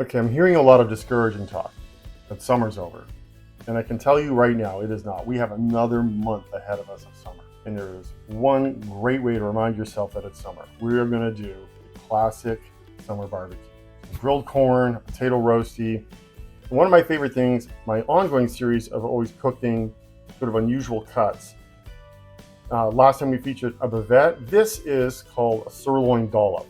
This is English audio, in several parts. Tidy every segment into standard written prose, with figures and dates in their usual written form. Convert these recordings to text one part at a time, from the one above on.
Okay, I'm hearing a lot of discouraging talk that summer's over. And I can tell you right now, it is not. We have another month ahead of us of summer. And there is one great way to remind yourself that it's summer. We are going to do a classic summer barbecue. Grilled corn, a potato roasty. One of my favorite things, my ongoing series of always cooking sort of unusual cuts. Last time we featured a bavette. This is called a sirloin dollop.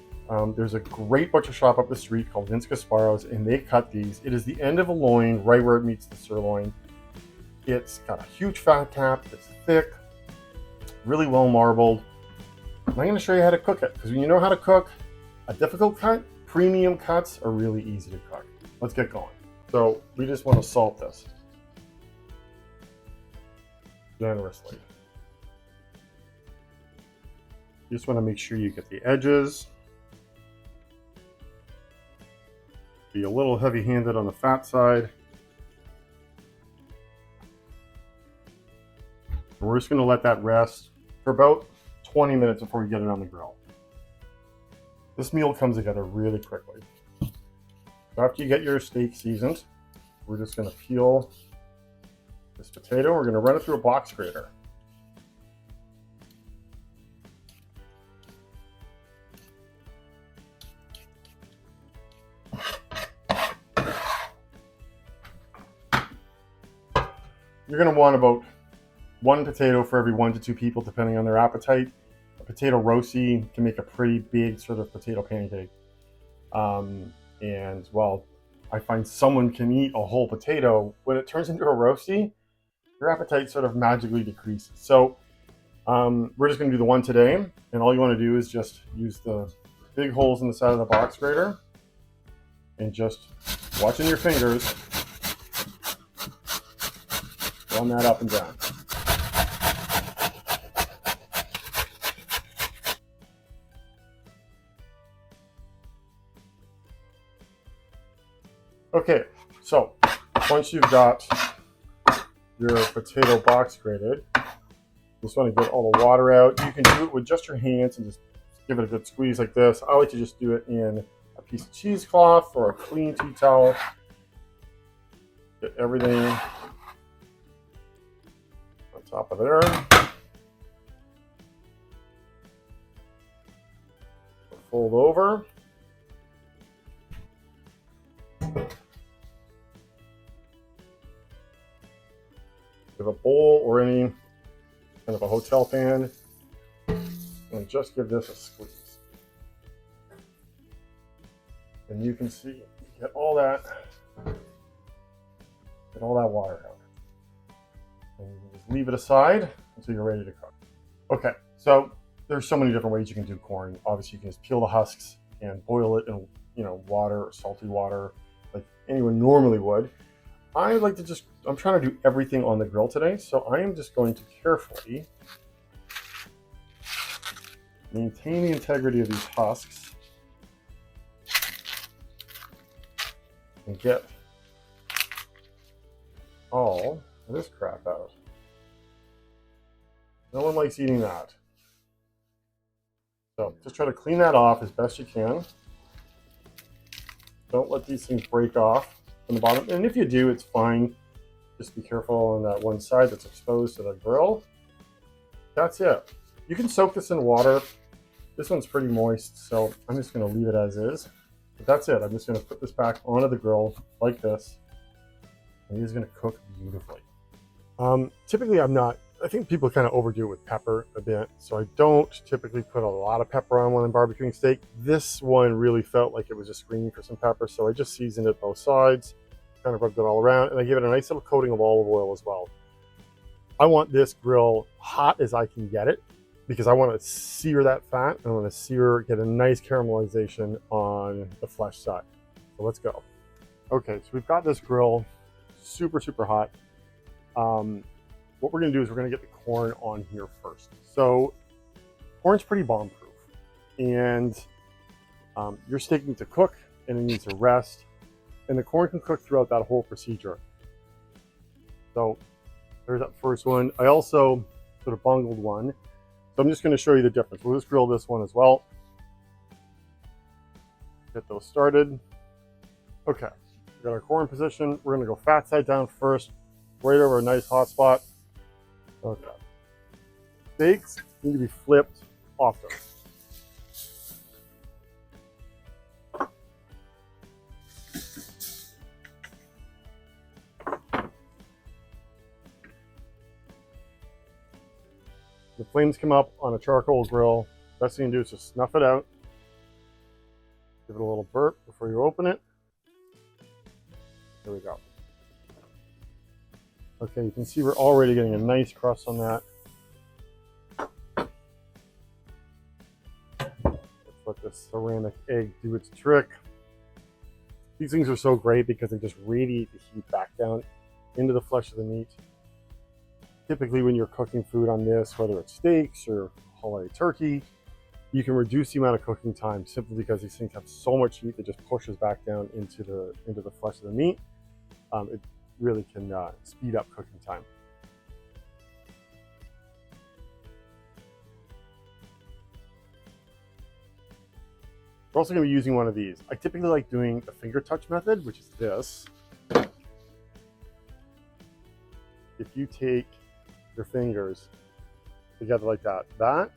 There's a great butcher shop up the street called Vince Gasparo's, and they cut these. It is the end of a loin, right where it meets the sirloin. It's got a huge fat cap. It's thick, really well marbled. And I'm going to show you how to cook it, because when you know how to cook a difficult cut, premium cuts are really easy to cook. Let's get going. So we just want to salt this generously. You just want to make sure you get the edges. Be a little heavy-handed on the fat side. And we're just going to let that rest for about 20 minutes before we get it on the grill. This meal comes together really quickly. So after you get your steak seasoned, we're just going to peel this potato. We're going to run it through a box grater. You're going to want about one potato for every 1 to 2 people, depending on their appetite. A potato roasty can make a pretty big sort of potato pancake. And well, I find someone can eat a whole potato. When it turns into a roasty, your appetite sort of magically decreases. So we're just going to do the one today. And all you want to do is just use the big holes in the side of the box grater and just watching your fingers. Run that up and down. Okay, so once you've got your potato box grated, just want to get all the water out. You can do it with just your hands and just give it a good squeeze like this. I like to just do it in a piece of cheesecloth or a clean tea towel. Get everything on top of there. Fold over. With a bowl or any kind of a hotel pan, and just give this a squeeze. And you can see, get all that water out. And you can just leave it aside until you're ready to cook. Okay, so there's so many different ways you can do corn. Obviously, you can just peel the husks and boil it in water or salty water, like anyone normally would. I like to just, I'm trying to do everything on the grill today, so I am just going to carefully maintain the integrity of these husks and get all of this crap out. No one likes eating that. So just try to clean that off as best you can. Don't let these things break off from the bottom. And if you do, it's fine. Just be careful on that one side that's exposed to the grill. That's it. You can soak this in water. This one's pretty moist, so I'm just going to leave it as is. But that's it. I'm just going to put this back onto the grill like this. And it is going to cook beautifully. Typically, I think people kind of overdo it with pepper a bit, so I don't typically put a lot of pepper on when I'm barbecuing steak. This one really felt like it was just screaming for some pepper, so I just seasoned it both sides, kind of rubbed it all around, and I gave it a nice little coating of olive oil as well. I want this grill hot as I can get it, because I want to sear that fat, and I want to get a nice caramelization on the flesh side. So let's go. Okay, so we've got this grill super, super hot. What we're going to do is we're going to get the corn on here first. So corn's pretty bomb-proof, and your steak needs to cook, and it needs to rest, and the corn can cook throughout that whole procedure. So there's that first one. I also sort of bungled one, so I'm just going to show you the difference. We'll just grill this one as well. Get those started. Okay, we got our core in position. We're gonna go fat side down first, right over a nice hot spot. Okay. Steaks need to be flipped often. The flames come up on a charcoal grill. Best thing to do is just snuff it out. Give it a little burp before you open it. There we go. Okay, you can see we're already getting a nice crust on that. Let's let this ceramic egg do its trick. These things are so great because they just radiate the heat back down into the flesh of the meat. Typically when you're cooking food on this, whether it's steaks or holiday turkey, you can reduce the amount of cooking time simply because these things have so much heat that just pushes back down into the flesh of the meat. It really can speed up cooking time. We're also going to be using one of these. I typically like doing the finger touch method, which is this. If you take your fingers together like that, that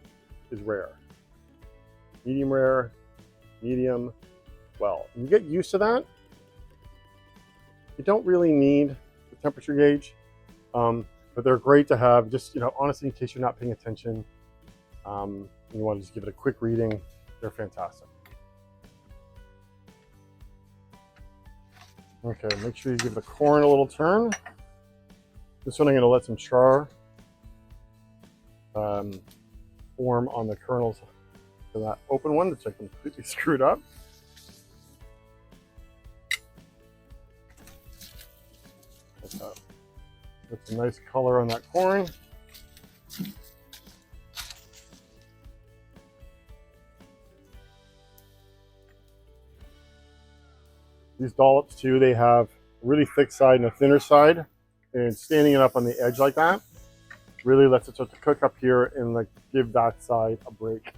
is rare. Medium rare, medium well. When you get used to that, you don't really need the temperature gauge, but they're great to have just, honestly, in case you're not paying attention, and you want to just give it a quick reading, they're fantastic. Okay, make sure you give the corn a little turn. This one I'm going to let some char form on the kernels for that open one, which I completely screwed up. Get some nice color on that corn. These dollops too, they have a really thick side and a thinner side, and standing it up on the edge like that really lets it start to cook up here and like give that side a break.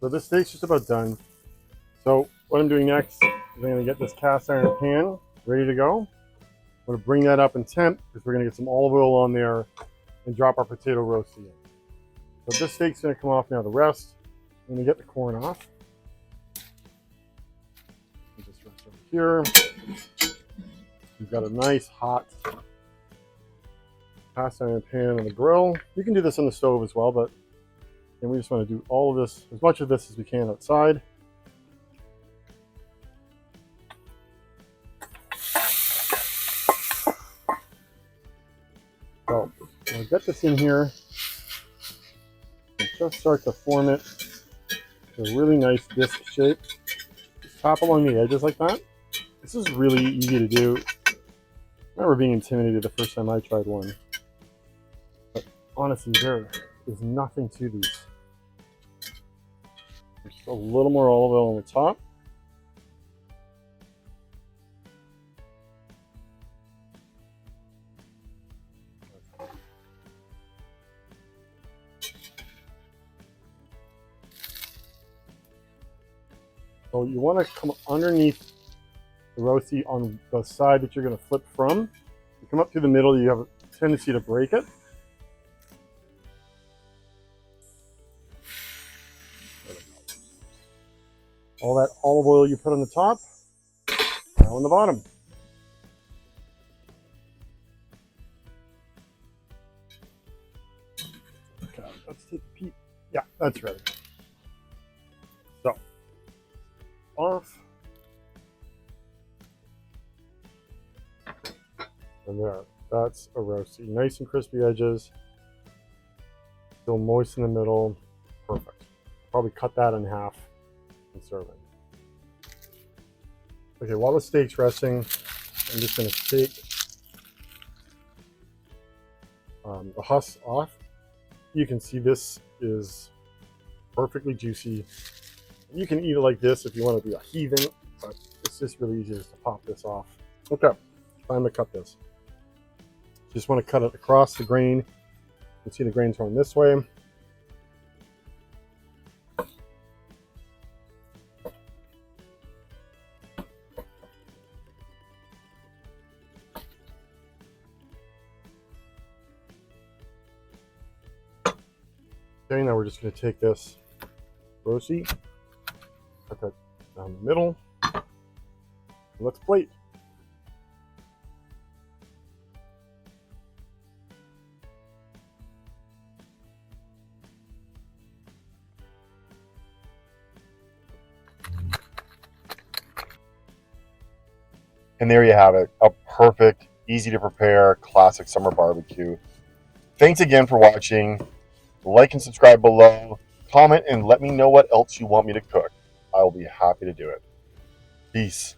So this steak's just about done. So what I'm doing next is I'm going to get this cast iron pan ready to go. I'm going to bring that up in temp because we're going to get some olive oil on there and drop our potato roasty in. So this steak's going to come off now. The rest, I'm going to get the corn off. Just rest over here. We've got a nice hot cast iron pan on the grill. You can do this on the stove as well, but and we just want to do all of this, as much of this as we can outside. So I'll get this in here and just start to form it to a really nice disc shape. Just tap along the edges like that. This is really easy to do. I remember being intimidated the first time I tried one. But honestly, there is nothing to these. Just a little more olive oil on the top. So you want to come underneath the roasty on the side that you're going to flip from. You come up through the middle, you have a tendency to break it. All that olive oil you put on the top, now on the bottom. Okay, let's take a peek. Yeah, that's ready. So, off. And there, that's a roasty. Nice and crispy edges. Still moist in the middle. Perfect. Probably cut that in half and serve it. Okay, while the steak's resting, I'm just going to take the husks off. You can see this is perfectly juicy. You can eat it like this if you want to be a heathen, but it's just really easy just to pop this off. Okay, time to cut this. Just want to cut it across the grain You can see the grains going this way. Okay, now we're just going to take this Rösti, cut that down the middle, and let's plate. And there you have it, a perfect, easy to prepare, classic summer barbecue. Thanks again for watching. Like and subscribe below. Comment and let me know what else you want me to cook. I will be happy to do it. Peace.